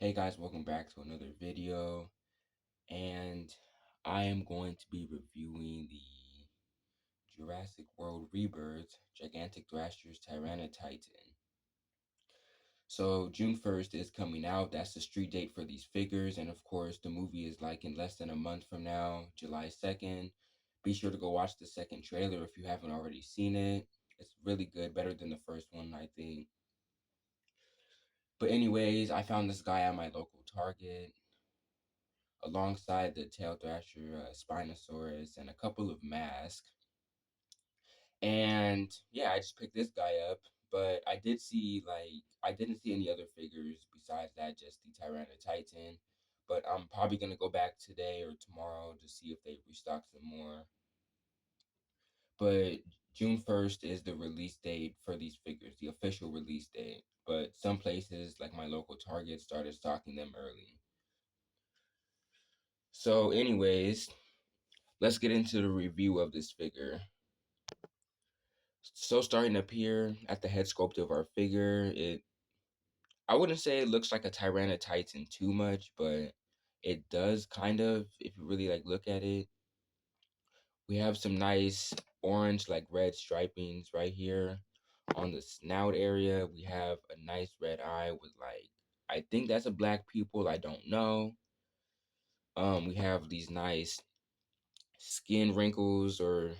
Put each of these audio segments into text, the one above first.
Hey guys, welcome back to another video, and I am going to be reviewing the Jurassic World Rebirth Gigantic Thrashers tyrannotitan. So June 1st is coming out. That's the street date for these figures, and of course the movie is like in less than a month from now, July 2nd. Be sure to go watch the second trailer if you haven't already seen it. It's really good, better than the first one, I think. But anyways, I found this guy at my local Target alongside the tail thrasher, Spinosaurus, and a couple of masks. And yeah, I just picked this guy up. But I didn't see any other figures besides that, just the Tyrannotitan. But I'm probably gonna go back today or tomorrow to see if they restock some more. But June 1st is the release date for these figures, the official release date. But some places, like my local Target, started stocking them early. So, anyways, let's get into the review of this figure. So starting up here at the head sculpt of our figure, I wouldn't say it looks like a Tyrannotitan too much, but it does kind of if you really like look at it. We have some nice orange like red stripings right here on the snout area. We have a nice red eye with like I think that's a black pupil, I don't know. We have these nice skin wrinkles or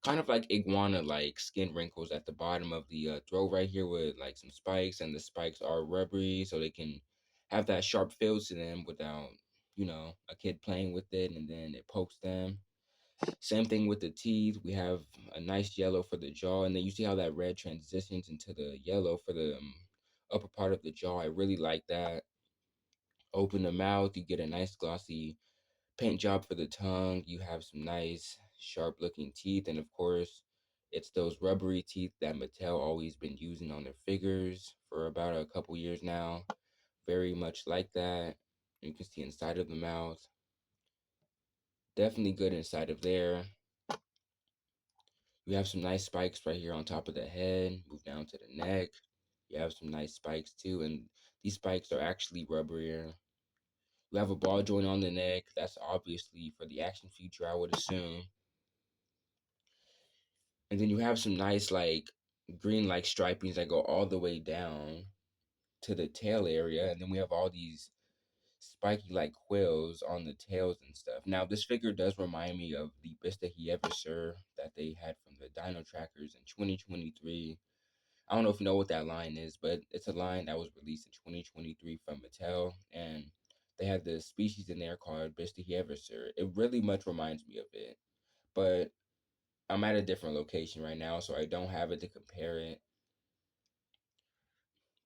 kind of like iguana like skin wrinkles at the bottom of the throat right here with like some spikes, and the spikes are rubbery so they can have that sharp feel to them without a kid playing with it and then it pokes them. Same thing with the teeth. We have a nice yellow for the jaw, and then you see how that red transitions into the yellow for the upper part of the jaw. I really like that. Open the mouth, you get a nice glossy paint job for the tongue. You have some nice sharp looking teeth, and of course it's those rubbery teeth that Mattel always been using on their figures for about a couple years now. Very much like that. You can see inside of the mouth, definitely good inside of there. You have some nice spikes right here on top of the head. Move down to the neck, you have some nice spikes too, and these spikes are actually rubberier. You have a ball joint on the neck. That's obviously for the action feature, I would assume. And then you have some nice like green like stripings that go all the way down to the tail area. And then we have all these spiky like quills on the tails and stuff. Now this figure does remind me of the Sir that they had from the Dino Trackers in 2023. I don't know if you know what that line is, but it's a line that was released in 2023 from Mattel, and they had the species in there called Sir. It really much reminds me of it, but I'm at a different location right now, so I don't have it to compare it.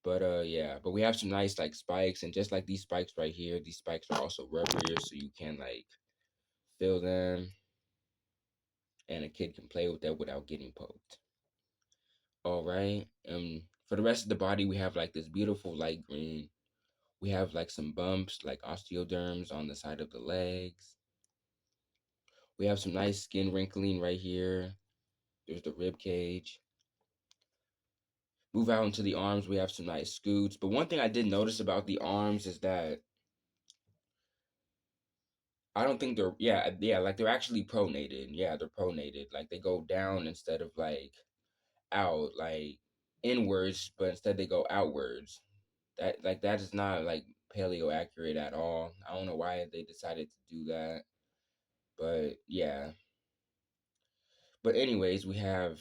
But yeah, but we have some nice like spikes, and just like these spikes right here, these spikes are also rubberier, so you can like feel them, and a kid can play with that without getting poked. All right. For the rest of the body, we have like this beautiful light green. We have like some bumps, like osteoderms on the side of the legs. We have some nice skin wrinkling right here. There's the rib cage. Move out into the arms, we have some nice scoots. But one thing I did notice about the arms is that I don't think they're like they're actually pronated. Yeah, they're pronated. Like they go down instead of like out, like inwards, but instead they go outwards. That is not like paleo accurate at all. I don't know why they decided to do that. But yeah. But anyways, we have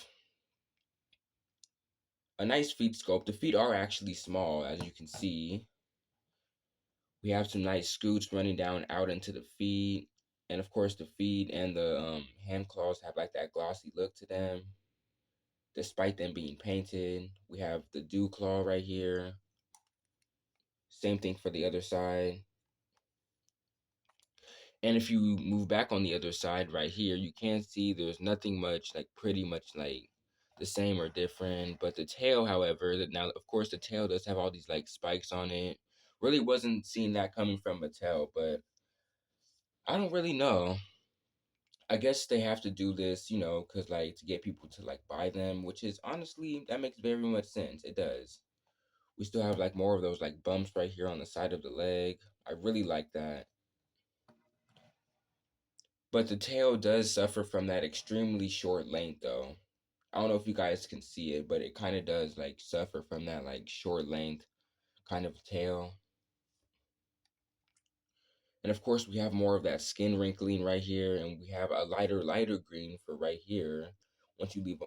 a nice feet sculpt. The feet are actually small, as you can see. We have some nice scoots running down out into the feet. And of course, the feet and the hand claws have like that glossy look to them, despite them being painted. We have the dew claw right here. Same thing for the other side. And if you move back on the other side right here, you can see there's nothing much, like pretty much like the same or different. But the tail, however, that now of course the tail does have all these like spikes on it. Really wasn't seeing that coming from Mattel, but I don't really know. I guess they have to do this, because like to get people to like buy them, which is honestly that makes very much sense. It does. We still have like more of those like bumps right here on the side of the leg. I really like that. But the tail does suffer from that extremely short length though. I don't know if you guys can see it, but it kind of does like suffer from that like short length kind of tail. And of course, we have more of that skin wrinkling right here, and we have a lighter green for right here. Once you leave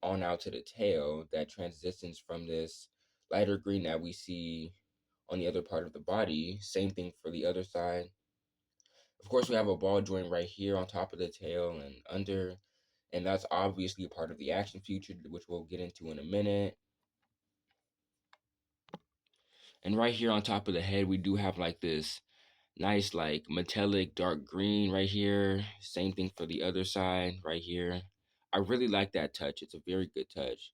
on out to the tail, that transitions from this lighter green that we see on the other part of the body. Same thing for the other side. Of course, we have a ball joint right here on top of the tail and under, and that's obviously a part of the action feature, which we'll get into in a minute. And right here on top of the head, we do have like this nice like metallic dark green right here. Same thing for the other side right here. I really like that touch. It's a very good touch.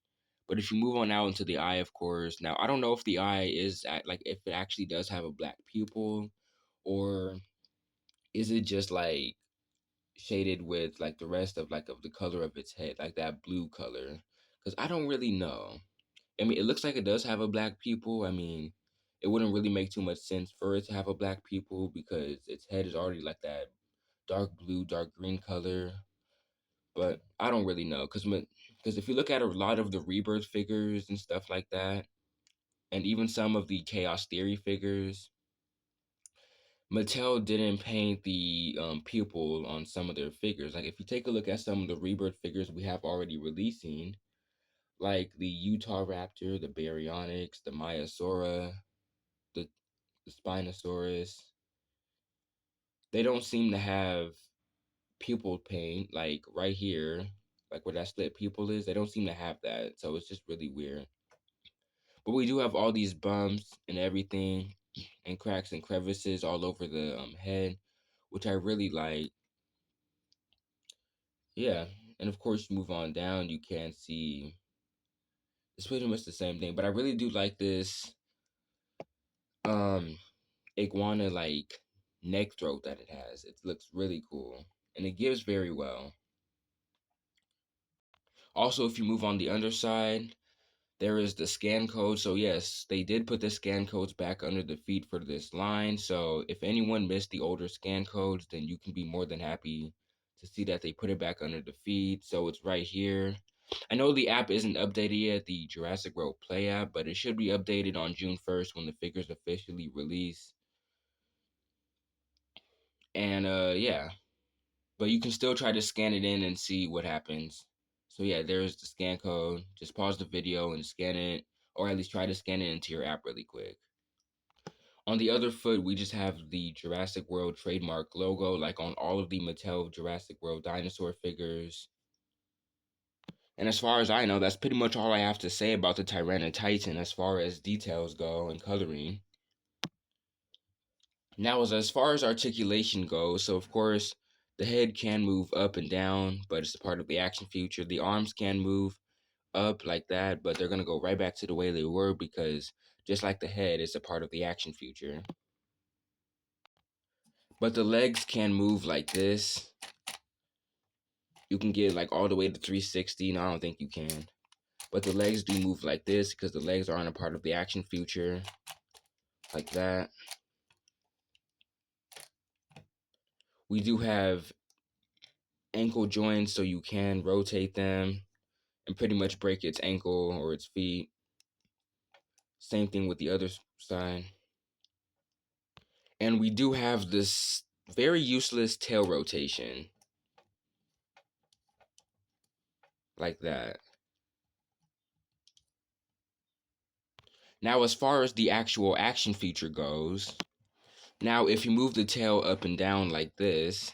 But if you move on out into the eye, of course, now I don't know if the eye is like if it actually does have a black pupil, or is it just like shaded with like the rest of like of the color of its head, like that blue color? Because I don't really know. I mean, it looks like it does have a black pupil. I mean, it wouldn't really make too much sense for it to have a black pupil because its head is already like that dark blue, dark green color. But I don't really know because if you look at a lot of the rebirth figures and stuff like that, and even some of the chaos theory figures, Mattel didn't paint the pupil on some of their figures. Like if you take a look at some of the rebirth figures we have already releasing, like the Utah Raptor, the Baryonyx, the Maiasaura, the Spinosaurus, they don't seem to have pupil paint like right here, like where that split pupil is. They don't seem to have that, so it's just really weird. But we do have all these bumps and everything, and cracks and crevices all over the head, which I really like. Yeah, and of course, you move on down, you can see it's pretty much the same thing. But I really do like this um iguana like neck throat that it has. It looks really cool, and it gives very well. Also, if you move on the underside, there is the scan code. So yes, they did put the scan codes back under the feet for this line. So if anyone missed the older scan codes, then you can be more than happy to see that they put it back under the feet. So it's right here. I know the app isn't updated yet, the Jurassic World Play app, but it should be updated on June 1st when the figures officially release. And yeah, but you can still try to scan it in and see what happens. So yeah, there's the scan code. Just pause the video and scan it, or at least try to scan it into your app really quick. On the other foot, we just have the Jurassic World trademark logo, like on all of the Mattel Jurassic World dinosaur figures. And as far as I know, that's pretty much all I have to say about the tyrannotitan as far as details go and coloring. Now, as far as articulation goes, so of course, the head can move up and down, but it's a part of the action feature. The arms can move up like that, but they're going to go right back to the way they were because just like the head, it's a part of the action feature. But the legs can move like this. You can get like all the way to 360. No, I don't think you can. But the legs do move like this because the legs aren't a part of the action feature. Like that. We do have ankle joints so you can rotate them and pretty much break its ankle or its feet. Same thing with the other side. And we do have this very useless tail rotation. Like that. Now, as far as the actual action feature goes, now if you move the tail up and down like this,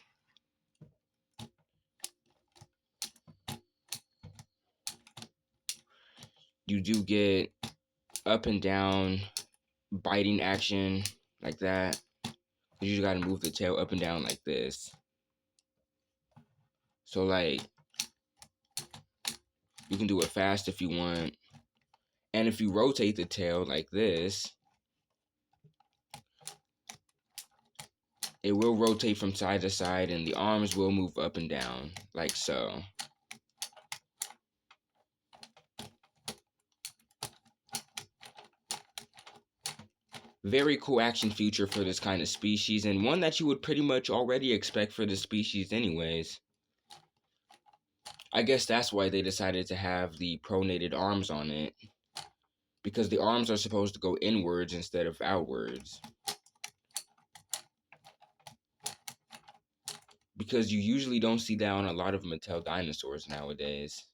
you do get up and down biting action like that. You just gotta move the tail up and down like this. So like you can do it fast if you want. And if you rotate the tail like this, it will rotate from side to side and the arms will move up and down like so. Very cool action feature for this kind of species, and one that you would pretty much already expect for this species anyways. I guess that's why they decided to have the pronated arms on it, because the arms are supposed to go inwards instead of outwards. Because you usually don't see that on a lot of Mattel dinosaurs nowadays.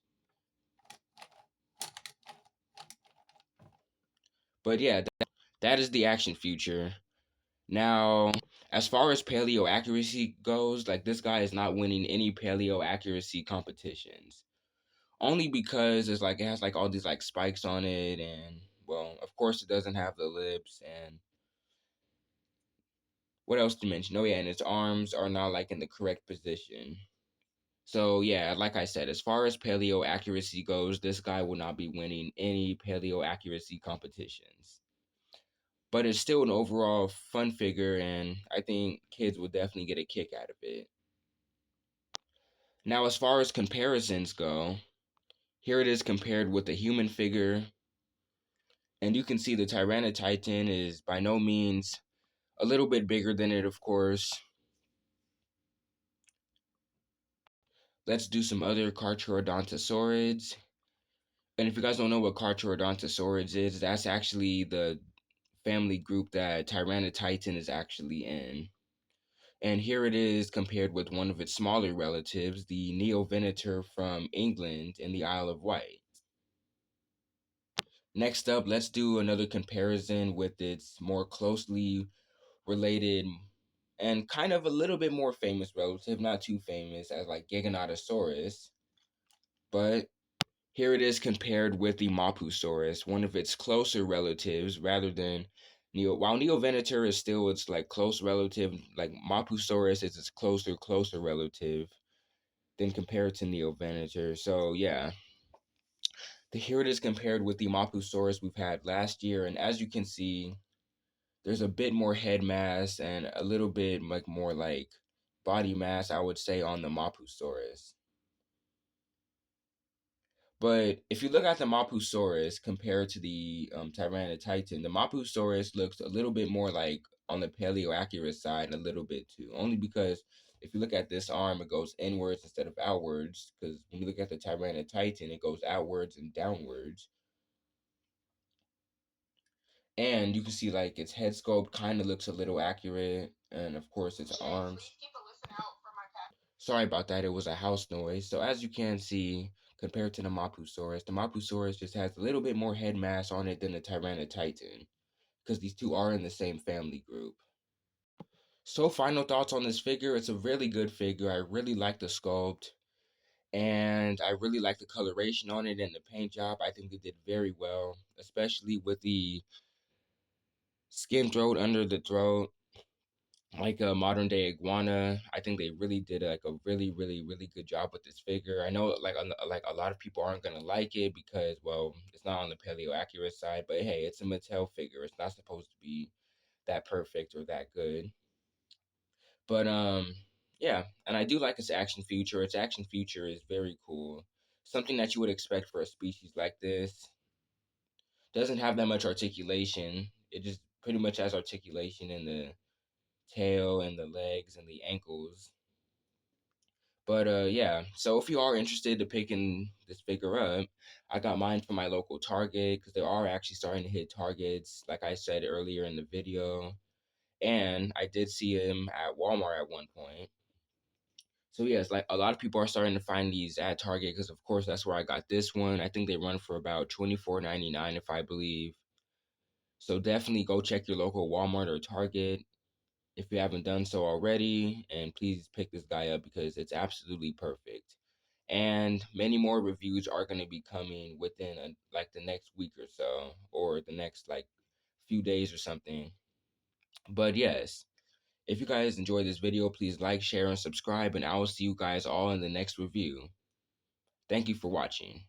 But yeah, that is the action feature. Now, as far as paleo accuracy goes, like this guy is not winning any paleo accuracy competitions. Only because it's like it has like all these like spikes on it, and well, of course it doesn't have the lips, and what else to mention? Oh yeah, and its arms are not like in the correct position. So yeah, like I said, as far as paleo accuracy goes, this guy will not be winning any paleo accuracy competitions. But it's still an overall fun figure, and I think kids will definitely get a kick out of it. Now, as far as comparisons go, here it is compared with the human figure, and you can see the tyrannotitan is by no means a little bit bigger than it, of course. Let's do some other carcharodontosaurids. And if you guys don't know what carcharodontosaurids is, that's actually the family group that tyrannotitan is actually in. And here it is compared with one of its smaller relatives, the Neovenator from England in the Isle of Wight. Next up, let's do another comparison with its more closely related and kind of a little bit more famous relative, not too famous as like Giganotosaurus, but here it is compared with the Mapusaurus, one of its closer relatives, rather than while Neovenator is still its like close relative, like Mapusaurus is its closer relative than compared to Neovenator. So yeah, here it is compared with the Mapusaurus we've had last year, and as you can see, there's a bit more head mass and a little bit like more like body mass, I would say, on the Mapusaurus. But if you look at the Mapusaurus compared to the Tyrannotitan, the Mapusaurus looks a little bit more like on the paleo accurate side, a little bit too. Only because if you look at this arm, it goes inwards instead of outwards. Because when you look at the Tyrannotitan, it goes outwards and downwards. And you can see like its head sculpt kind of looks a little accurate, and of course its arms. Sorry about that. It was a house noise. So as you can see, compared to the Mapusaurus just has a little bit more head mass on it than the Tyrannotitan, because these two are in the same family group. So final thoughts on this figure. It's a really good figure. I really like the sculpt, and I really like the coloration on it and the paint job. I think they did very well, especially with the skin throat under the throat, like a modern day iguana. I think they really did like a really good job with this figure. I know like a lot of people aren't gonna like it because well, it's not on the paleo accurate side, but hey, it's a Mattel figure. It's not supposed to be that perfect or that good. But yeah, and I do like its action feature. Its action feature is very cool. Something that you would expect for a species like this. Doesn't have that much articulation. It just pretty much has articulation in the tail and the legs and the ankles. But yeah, so if you are interested in picking this figure up, I got mine from my local Target because they are actually starting to hit targets, like I said earlier in the video. And I did see him at Walmart at one point. So yes, like a lot of people are starting to find these at Target because of course that's where I got this one. I think they run for about $24.99 if I believe. So definitely go check your local Walmart or Target if you haven't done so already, and please pick this guy up because it's absolutely perfect. And many more reviews are going to be coming within like the next week or so, or the next like few days or something. But yes, if you guys enjoyed this video, please like, share, and subscribe, and I will see you guys all in the next review. Thank you for watching.